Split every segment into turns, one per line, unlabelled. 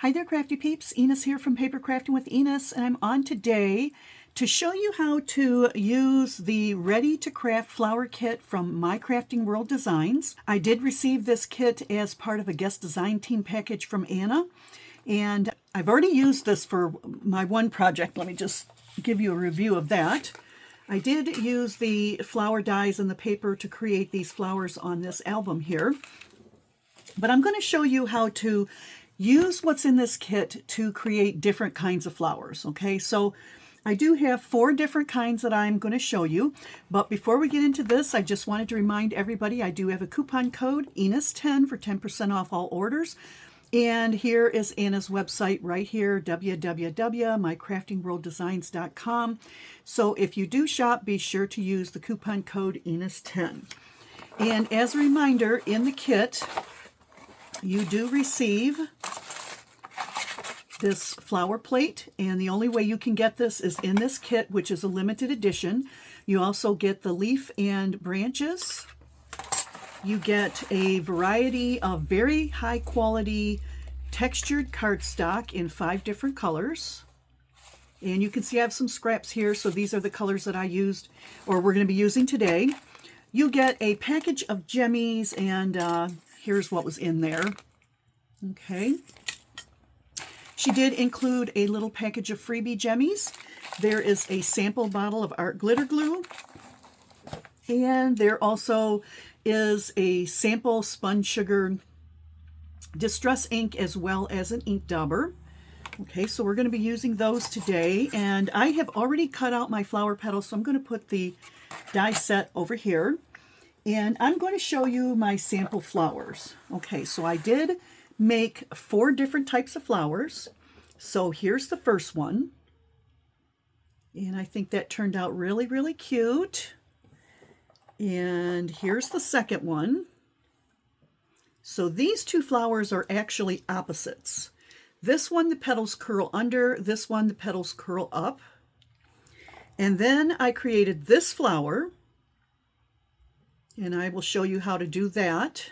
Hi there, crafty peeps. Enis here from Papercrafting with Enis, and I'm on today to show you how to use the Ready to Craft flower kit from mycraftingworlddesigns. I did receive this kit as part of a guest design team package from Anna, and I've already used this for my one project. Let me just give you a review of that. I did use the flower dies and the paper to create these flowers on this album here, but I'm going to show you how to use what's in this kit to create different kinds of flowers. Okay, so I do have 4 different kinds that I'm going to show you, but before we get into this, I just wanted to remind everybody I do have a coupon code ENIS10 for 10% off all orders. And here is Anna's website right here, www.mycraftingworlddesigns.com. So if you do shop, be sure to use the coupon code ENIS10. And as a reminder, in the kit, you do receive this flower plate, and the only way you can get this is in this kit, which is a limited edition. You also get the leaf and branches. You get a variety of very high quality textured cardstock in 5 different colors. And you can see I have some scraps here, so these are the colors that I used, or we're going to be using today. You get a package of jemmies, and here's what was in there. Okay. She did include a little package of freebie jemmies. There is a sample bottle of art glitter glue. And there also is a sample spun sugar distress ink as well as an ink dauber. Okay, so we're going to be using those today. And I have already cut out my flower petals, so I'm going to put the die set over here. And I'm going to show you my sample flowers. Okay, so I did make 4 different types of flowers. So here's the first one. And I think that turned out really, really cute. And here's the second one. So these 2 flowers are actually opposites. This one, the petals curl under. This one, the petals curl up. And then I created this flower. And I will show you how to do that.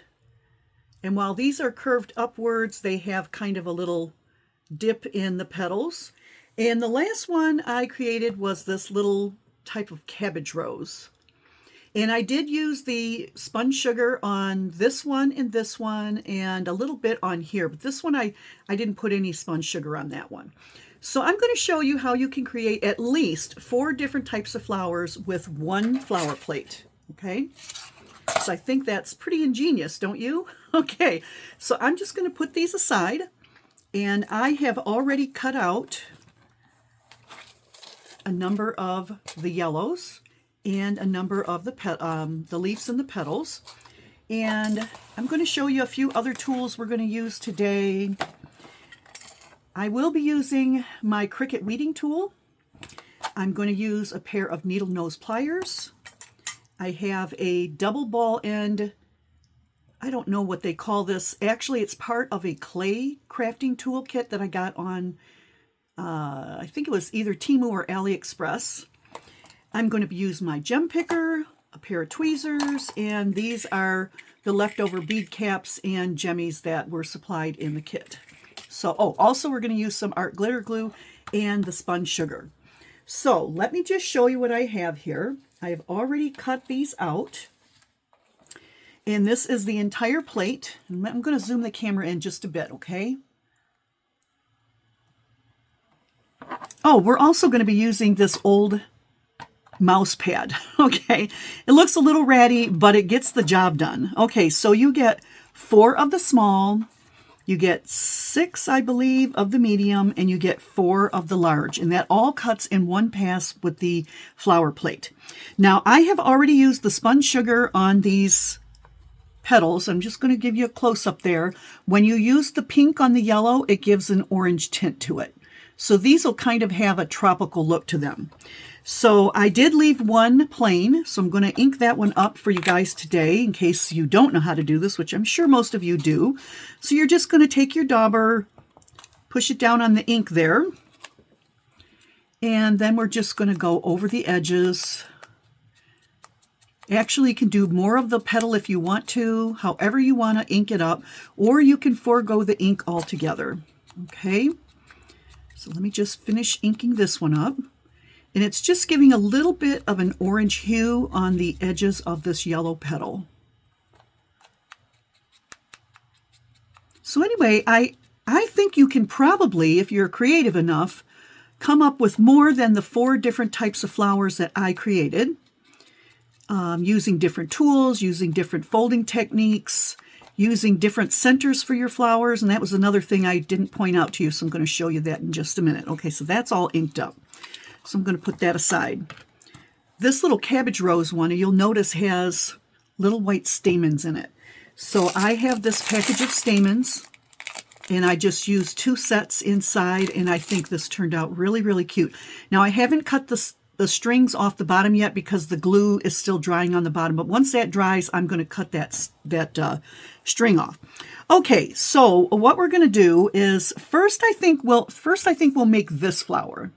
And while these are curved upwards, they have kind of a little dip in the petals. And the last one I created was this little type of cabbage rose. And I did use the spun sugar on this one and a little bit on here. But this one, I didn't put any spun sugar on that one. So I'm going to show you how you can create at least 4 different types of flowers with 1 flower plate. Okay, so I think that's pretty ingenious, don't you? Okay, so I'm just going to put these aside, and I have already cut out a number of the yellows and a number of the leaves and the petals, and I'm going to show you a few other tools we're going to use today. I will be using my Cricut weeding tool. I'm going to use a pair of needle nose pliers. I have a double ball end, I don't know what they call this. Actually, it's part of a clay crafting toolkit that I got on, I think it was either Temu or AliExpress. I'm going to use my gem picker, a pair of tweezers, and these are the leftover bead caps and jemmies that were supplied in the kit. So, also we're going to use some art glitter glue and the spun sugar. So let me just show you what I have here. I have already cut these out. And this is the entire plate. I'm going to zoom the camera in just a bit, okay? Oh, we're also going to be using this old mouse pad, okay? It looks a little ratty, but it gets the job done. Okay, so you get 4 of the small, you get 6, I believe, of the medium, and you get 4 of the large. And that all cuts in one pass with the flower plate. Now, I have already used the spun sugar on these petals. I'm just going to give you a close-up there. When you use the pink on the yellow, it gives an orange tint to it. So these will kind of have a tropical look to them. So I did leave one plain, so I'm going to ink that one up for you guys today in case you don't know how to do this, which I'm sure most of you do. So you're just going to take your dauber, push it down on the ink there, and then we're just going to go over the edges. Actually, you can do more of the petal if you want to, however you want to ink it up, or you can forego the ink altogether. Okay, so let me just finish inking this one up. And it's just giving a little bit of an orange hue on the edges of this yellow petal. So anyway, I think you can probably, if you're creative enough, come up with more than the 4 different types of flowers that I created, using different tools, using different folding techniques, using different centers for your flowers. And that was another thing I didn't point out to you, so I'm going to show you that in just a minute. Okay, so that's all inked up. So I'm going to put that aside. This little cabbage rose one, you'll notice, has little white stamens in it. So I have this package of stamens, and I just used 2 sets inside, and I think this turned out really, really cute. Now I haven't cut the strings off the bottom yet because the glue is still drying on the bottom, but once that dries, I'm going to cut that string off. Okay, so what we're going to do is first I think we'll make this flower.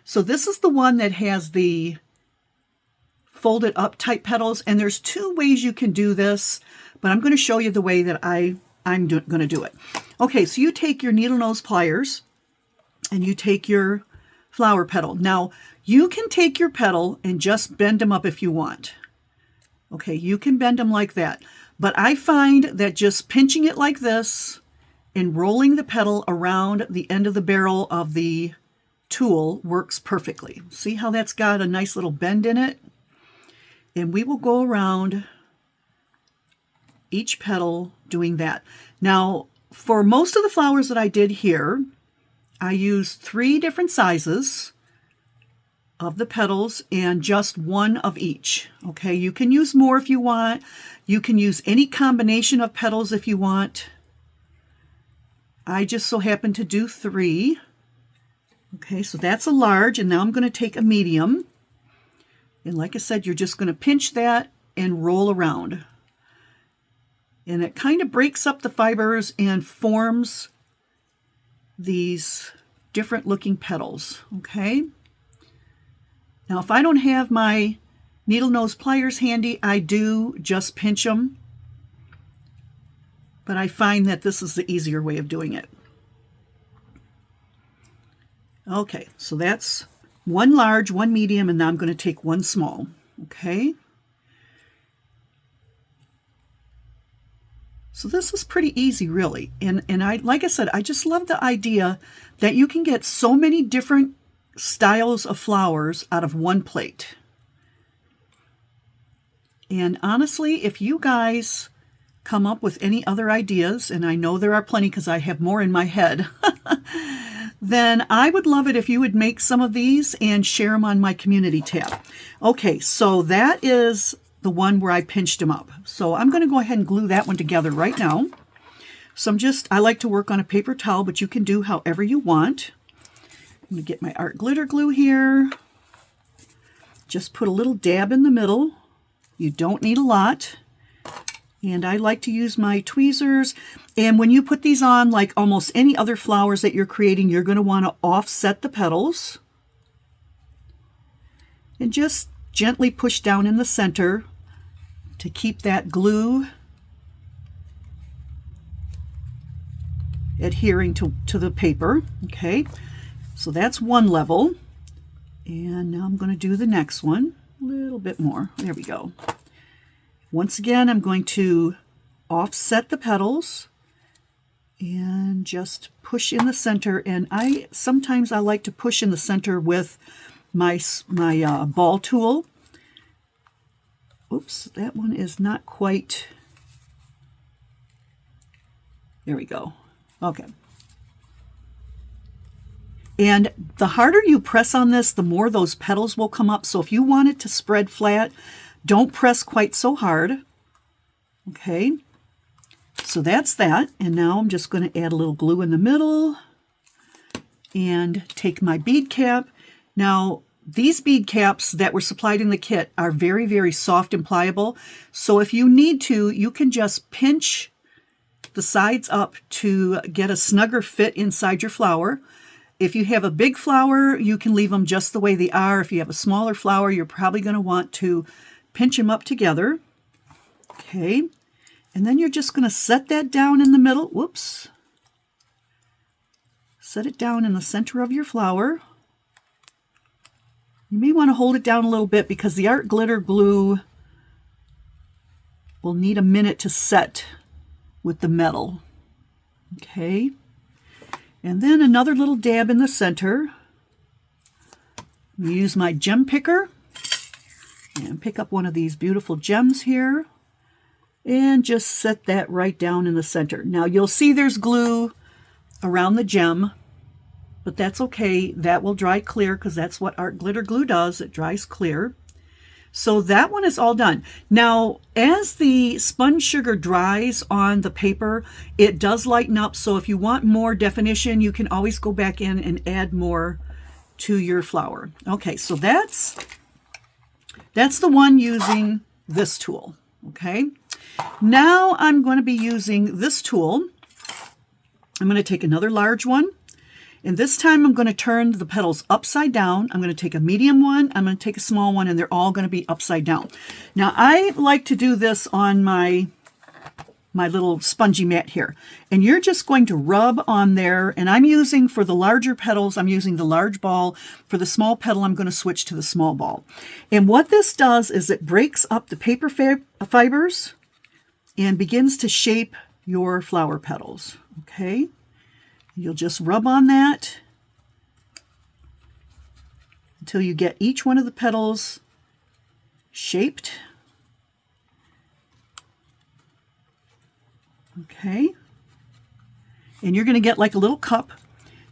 So this is the one that has the folded up type petals, and there's 2 ways you can do this, but I'm going to show you the way that I'm going to do it. Okay, so you take your needle nose pliers and you take your flower petal. Now, you can take your petal and just bend them up if you want. Okay, you can bend them like that, but I find that just pinching it like this and rolling the petal around the end of the barrel of the tool works perfectly. See how that's got a nice little bend in it? And we will go around each petal doing that. Now, for most of the flowers that I did here, I used 3 different sizes of the petals and just 1 of each. Okay, you can use more if you want. You can use any combination of petals if you want. I just so happen to do 3. Okay, so that's a large, and now I'm going to take a medium. And like I said, you're just going to pinch that and roll around. And it kind of breaks up the fibers and forms these different looking petals. Okay. Now, if I don't have my needle nose pliers handy, I do just pinch them. But I find that this is the easier way of doing it. Okay, so that's 1 large, 1 medium, and now I'm going to take 1 small. Okay. So this is pretty easy, really. And like I said, I just love the idea that you can get so many different styles of flowers out of 1 plate. And honestly, if you guys come up with any other ideas, and I know there are plenty because I have more in my head, then I would love it if you would make some of these and share them on my community tab. Okay, so that is the one where I pinched them up. So I'm going to go ahead and glue that one together right now. So I like to work on a paper towel, but you can do however you want. I'm going to get my art glitter glue here. Just put a little dab in the middle. You don't need a lot. And I like to use my tweezers. And when you put these on, like almost any other flowers that you're creating, you're going to want to offset the petals. And just gently push down in the center to keep that glue adhering to the paper. Okay, so that's 1 level. And now I'm going to do the next one. A little bit more. There we go. Once again, I'm going to offset the petals and just push in the center. And sometimes I like to push in the center with my ball tool. Oops, that one is not quite. There we go. Okay. And the harder you press on this, the more those petals will come up. So if you want it to spread flat, don't press quite so hard. Okay. So that's that. And now I'm just going to add a little glue in the middle and take my bead cap. Now, these bead caps that were supplied in the kit are very, very soft and pliable. So if you need to, you can just pinch the sides up to get a snugger fit inside your flower. If you have a big flower, you can leave them just the way they are. If you have a smaller flower, you're probably going to want to pinch them up together. Okay. And then you're just going to set that down in the middle. Whoops. set it down in the center of your flower. You may want to hold it down a little bit because the art glitter glue will need a minute to set with the metal. Okay, and then another little dab in the center. Use my gem picker and pick up one of these beautiful gems here and just set that right down in the center. Now you'll see there's glue around the gem, but that's okay. That will dry clear because that's what art glitter glue does. It dries clear. So that one is all done. Now, as the sponge sugar dries on the paper, it does lighten up. So if you want more definition, you can always go back in and add more to your flower. Okay, so that's the one using this tool. Okay, now I'm going to be using this tool. I'm going to take another large one, and this time I'm going to turn the petals upside down. I'm going to take a medium one, I'm going to take a small one, and they're all going to be upside down. Now I like to do this on my little spongy mat here, and you're just going to rub on there, and I'm using, for the larger petals, I'm using the large ball. For the small petal, I'm going to switch to the small ball. And what this does is it breaks up the paper fibers and begins to shape your flower petals. Okay, you'll just rub on that until you get each one of the petals shaped. Okay, and you're going to get like a little cup.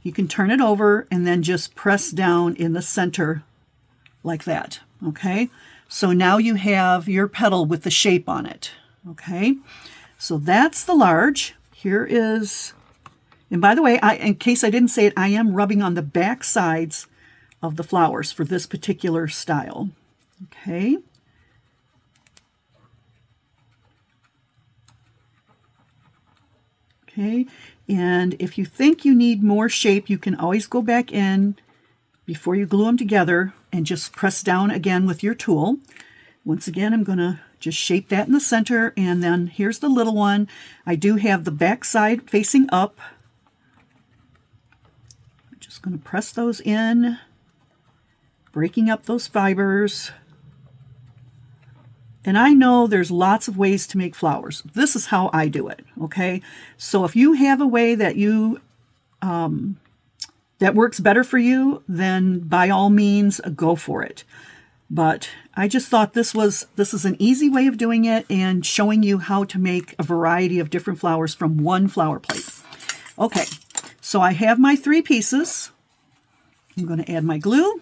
You can turn it over and then just press down in the center like that. Okay, so now you have your petal with the shape on it. Okay, so that's the large. Here is, and by the way, in case I didn't say it, I am rubbing on the back sides of the flowers for this particular style. Okay. Okay, and if you think you need more shape, you can always go back in before you glue them together and just press down again with your tool. Once again, I'm going to just shape that in the center, and then here's the little one. I do have the back side facing up. I'm just going to press those in, breaking up those fibers. And I know there's lots of ways to make flowers. This is how I do it, okay? So if you have a way that you that works better for you, then by all means, go for it. But I just thought this is an easy way of doing it and showing you how to make a variety of different flowers from one flower plate. Okay, so I have my 3 pieces. I'm going to add my glue.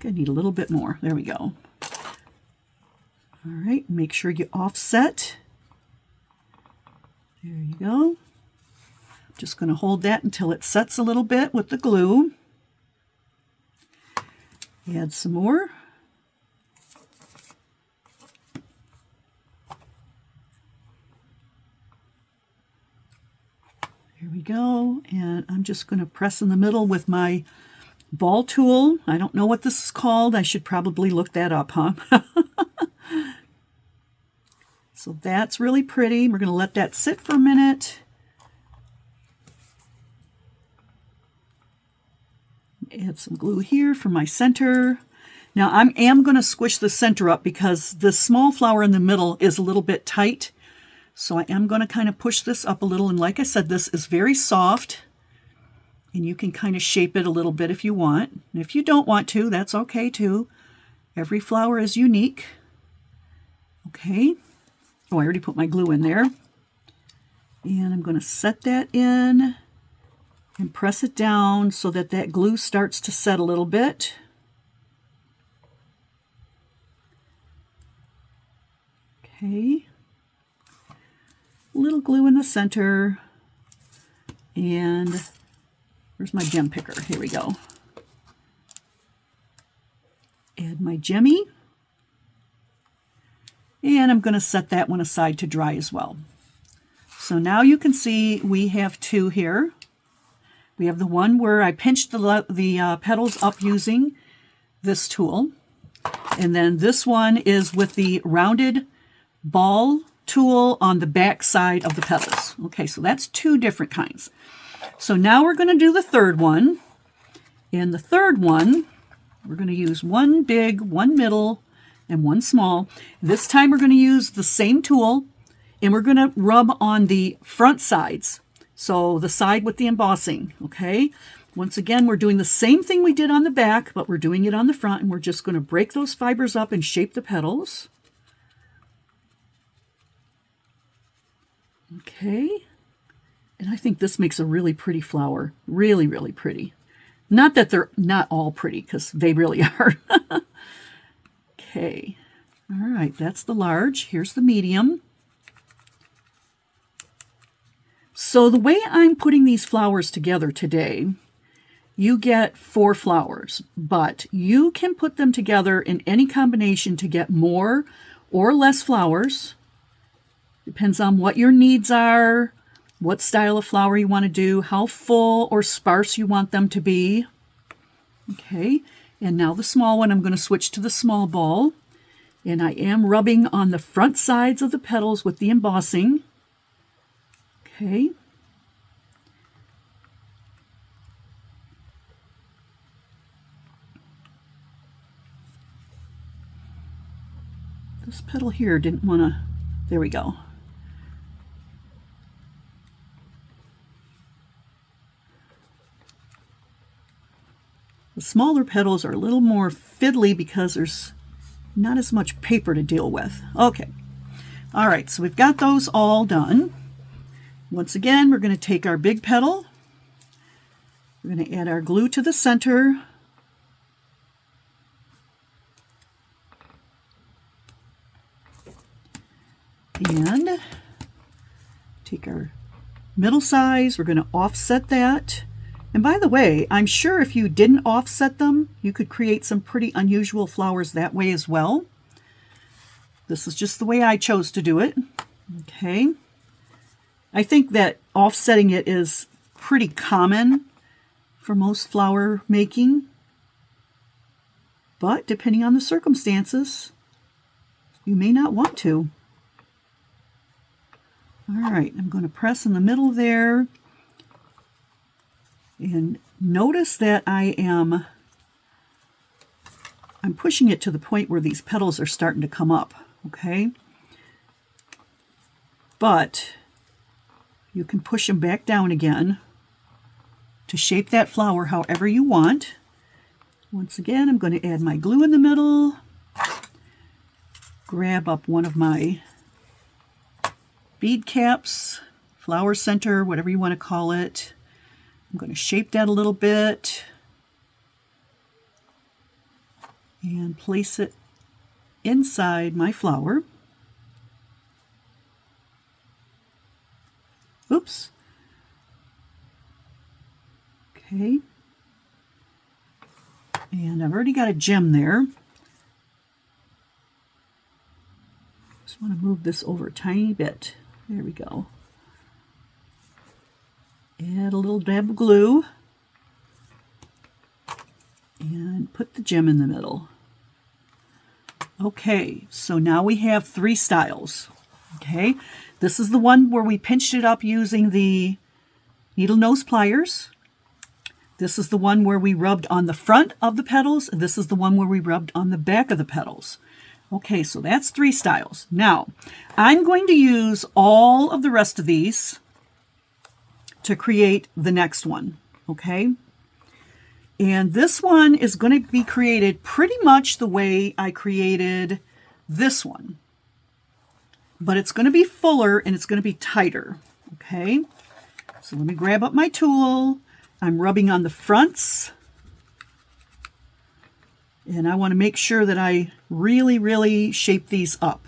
I need a little bit more. There we go. All right, make sure you offset. There you go. Just going to hold that until it sets a little bit with the glue. Add some more. There we go. And I'm just going to press in the middle with my ball tool. I don't know what this is called. I should probably look that up, huh? So that's really pretty. We're going to let that sit for a minute. Add some glue here for my center. Now I am going to squish the center up because the small flower in the middle is a little bit tight. So I am going to kind of push this up a little. And like I said, this is very soft. And you can kind of shape it a little bit if you want. And if you don't want to, that's okay too. Every flower is unique. Okay. Oh, I already put my glue in there. And I'm going to set that in and press it down so that that glue starts to set a little bit. Okay. A little glue in the center. And where's my gem picker? Here we go. Add my gemmy. And I'm going to set that one aside to dry as well. So now you can see we have 2 here. We have the one where I pinched the petals up using this tool. And then this one is with the rounded ball tool on the back side of the petals. Okay, so that's 2 different kinds. So now we're going to do the third one. And the third one, we're going to use 1 big, 1 middle, and 1 small. This time we're going to use the same tool, and we're going to rub on the front sides. So the side with the embossing, okay? Once again, we're doing the same thing we did on the back, but we're doing it on the front, and we're just going to break those fibers up and shape the petals. Okay. And I think this makes a really pretty flower. Really, really pretty. Not that they're not all pretty, because they really are. Okay. All right, that's the large. Here's the medium. So the way I'm putting these flowers together today, you get 4 flowers, but you can put them together in any combination to get more or less flowers. Depends on what your needs are, what style of flower you want to do, how full or sparse you want them to be. Okay, and now the small one, I'm going to switch to the small ball. And I am rubbing on the front sides of the petals with the embossing. Okay. This petal here didn't want to, there we go. The smaller petals are a little more fiddly because there's not as much paper to deal with. Okay. All right, so we've got those all done. Once again, we're going to take our big petal. We're going to add our glue to the center. And take our middle size. We're going to offset that. And by the way, I'm sure if you didn't offset them, you could create some pretty unusual flowers that way as well. This is just the way I chose to do it. Okay. I think that offsetting it is pretty common for most flower making. But depending on the circumstances, you may not want to. All right, I'm going to press in the middle there. And notice that I'm pushing it to the point where these petals are starting to come up, okay? But you can push them back down again to shape that flower however you want. Once again, I'm going to add my glue in the middle, grab up one of my bead caps, flower center, whatever you want to call it. I'm going to shape that a little bit and place it inside my flower. Oops. Okay. And I've already got a gem there. Just want to move this over a tiny bit. There we go. Add a little dab of glue and put the gem in the middle. Okay, so now we have 3 styles. Okay, this is the one where we pinched it up using the needle nose pliers. This is the one where we rubbed on the front of the petals, and this is the one where we rubbed on the back of the petals. Okay, so that's 3 styles. Now, I'm going to use all of the rest of these to create the next one, okay? And this one is going to be created pretty much the way I created this one. But it's going to be fuller and it's going to be tighter, okay? So let me grab up my tool. I'm rubbing on the fronts. And I want to make sure that I really, really shape these up,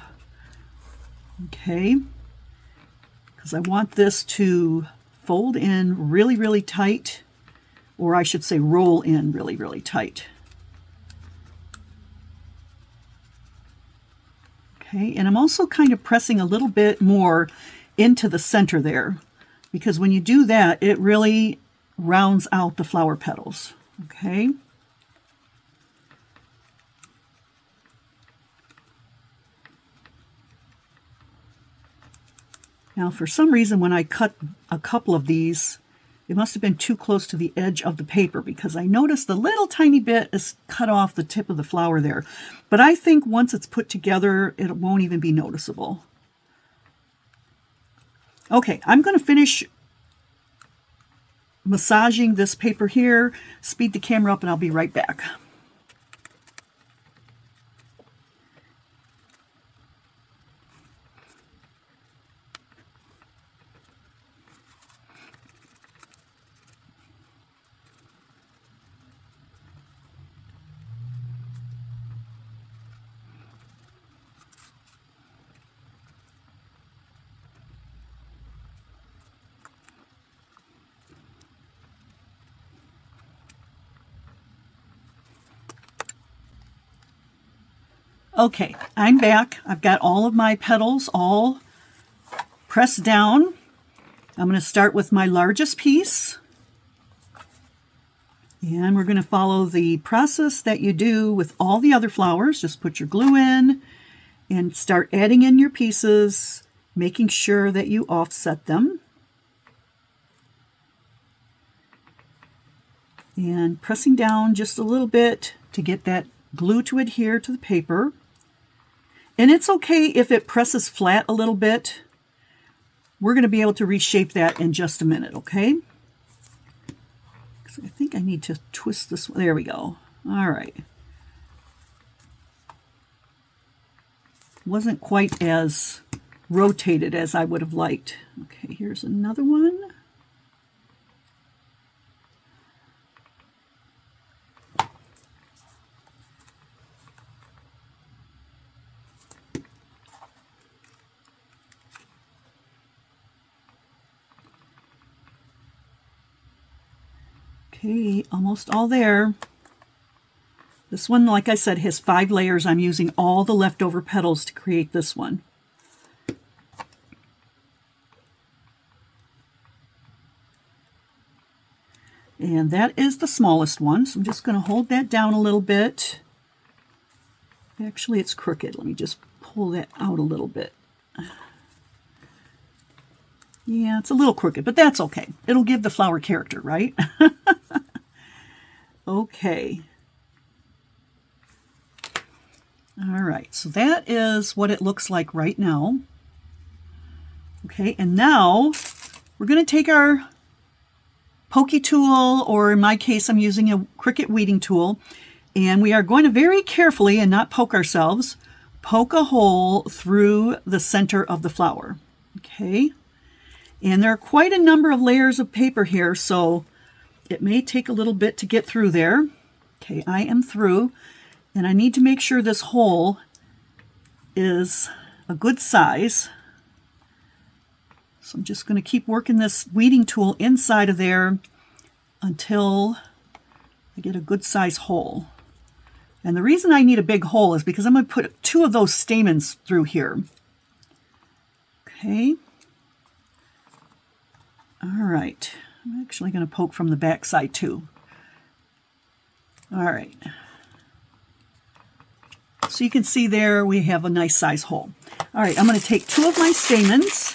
okay? Because I want this to fold in really, really tight, or I should say roll in really, really tight. Okay, and I'm also kind of pressing a little bit more into the center there, because when you do that, it really rounds out the flower petals, okay? Now, for some reason, when I cut a couple of these, it must have been too close to the edge of the paper because I noticed the little tiny bit is cut off the tip of the flower there. But I think once it's put together, it won't even be noticeable. Okay, I'm going to finish massaging this paper here, speed the camera up, and I'll be right back. Okay, I'm back. I've got all of my petals all pressed down. I'm going to start with my largest piece. And we're going to follow the process that you do with all the other flowers. Just put your glue in and start adding in your pieces, making sure that you offset them. And pressing down just a little bit to get that glue to adhere to the paper. And it's okay if it presses flat a little bit. We're going to be able to reshape that in just a minute, okay? So I think I need to twist this. There we go. All right. Wasn't quite as rotated as I would have liked. Okay, here's another one. Okay, almost all there. This one, like I said, has 5 layers. I'm using all the leftover petals to create this one. And that is the smallest one, so I'm just going to hold that down a little bit. Actually, it's crooked. Let me just pull that out a little bit. Yeah, it's a little crooked, but that's okay. It'll give the flower character, right? Okay. All right, so that is what it looks like right now. Okay, and now we're going to take our pokey tool, or in my case, I'm using a Cricut weeding tool, and we are going to very carefully, and not poke ourselves, poke a hole through the center of the flower. Okay. And there are quite a number of layers of paper here, so it may take a little bit to get through there. Okay, I am through, and I need to make sure this hole is a good size. So I'm just going to keep working this weeding tool inside of there until I get a good size hole. And the reason I need a big hole is because I'm going to put 2 of those stamens through here. Okay. All right, I'm actually going to poke from the back side too. All right. So you can see there we have a nice size hole. All right, I'm going to take 2 of my stamens.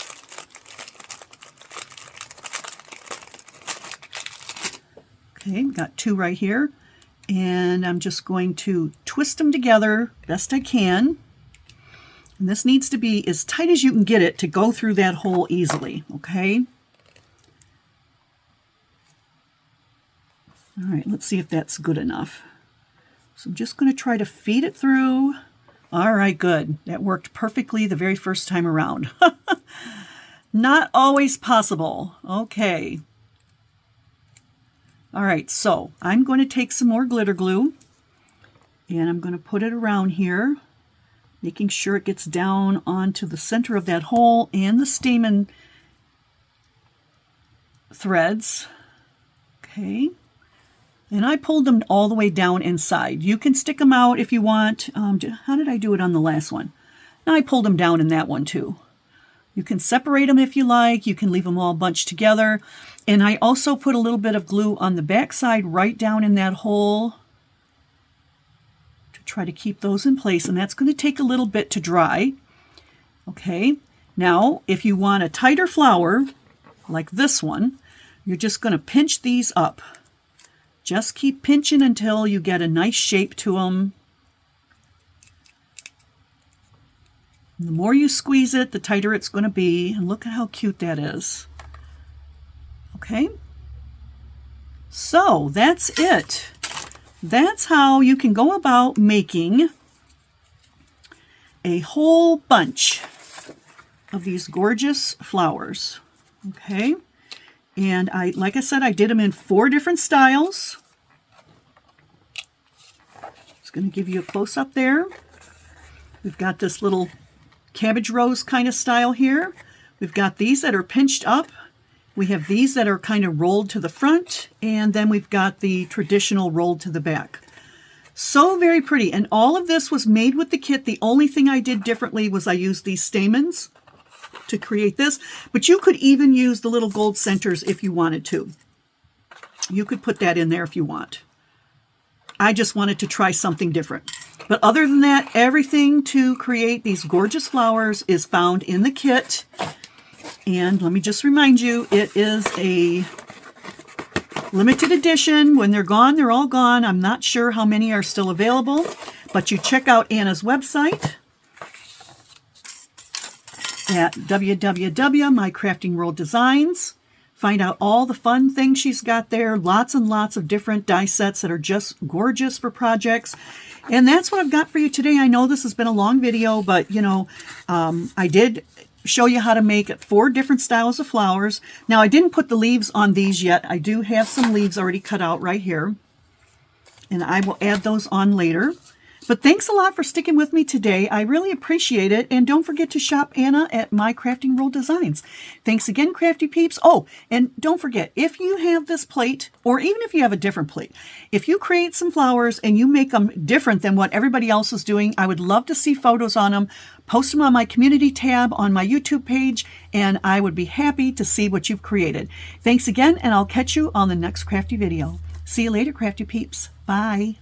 Okay, got 2 right here. And I'm just going to twist them together best I can. And this needs to be as tight as you can get it to go through that hole easily, okay? All right, let's see if that's good enough. So I'm just going to try to feed it through. All right, good. That worked perfectly the very first time around. Not always possible. Okay. All right, so I'm going to take some more glitter glue, and I'm going to put it around here, making sure it gets down onto the center of that hole and the stamen threads. Okay. And I pulled them all the way down inside. You can stick them out if you want. How did I do it on the last one? Now I pulled them down in that one too. You can separate them if you like. You can leave them all bunched together. And I also put a little bit of glue on the back side right down in that hole to try to keep those in place. And that's going to take a little bit to dry. Okay. Now, if you want a tighter flower, like this one, you're just going to pinch these up. Just keep pinching until you get a nice shape to them. And the more you squeeze it, the tighter it's going to be. And look at how cute that is. Okay? So, that's it. That's how you can go about making a whole bunch of these gorgeous flowers. Okay? And like I said, I did them in 4 different styles. Just going to give you a close-up there. We've got this little cabbage rose kind of style here. We've got these that are pinched up. We have these that are kind of rolled to the front. And then we've got the traditional rolled to the back. So very pretty. And all of this was made with the kit. The only thing I did differently was I used these stamens to create this, but you could even use the little gold centers if you wanted to. You could put that in there if you want. I just wanted to try something different. But other than that, everything to create these gorgeous flowers is found in the kit. And let me just remind you, it is a limited edition. When they're gone, they're all gone. I'm not sure how many are still available, but you check out Anna's website at www.mycraftingworlddesigns. Find out all the fun things she's got there. Lots and lots of different die sets that are just gorgeous for projects. And that's what I've got for you today. I know this has been a long video, but you know, I did show you how to make 4 different styles of flowers. Now, I didn't put the leaves on these yet. I do have some leaves already cut out right here, and I will add those on later. But thanks a lot for sticking with me today. I really appreciate it. And don't forget to shop Anna at My Crafting World Designs. Thanks again, crafty peeps. Oh, and don't forget, if you have this plate, or even if you have a different plate, if you create some flowers and you make them different than what everybody else is doing, I would love to see photos on them. Post them on my community tab on my YouTube page, and I would be happy to see what you've created. Thanks again, and I'll catch you on the next crafty video. See you later, crafty peeps. Bye.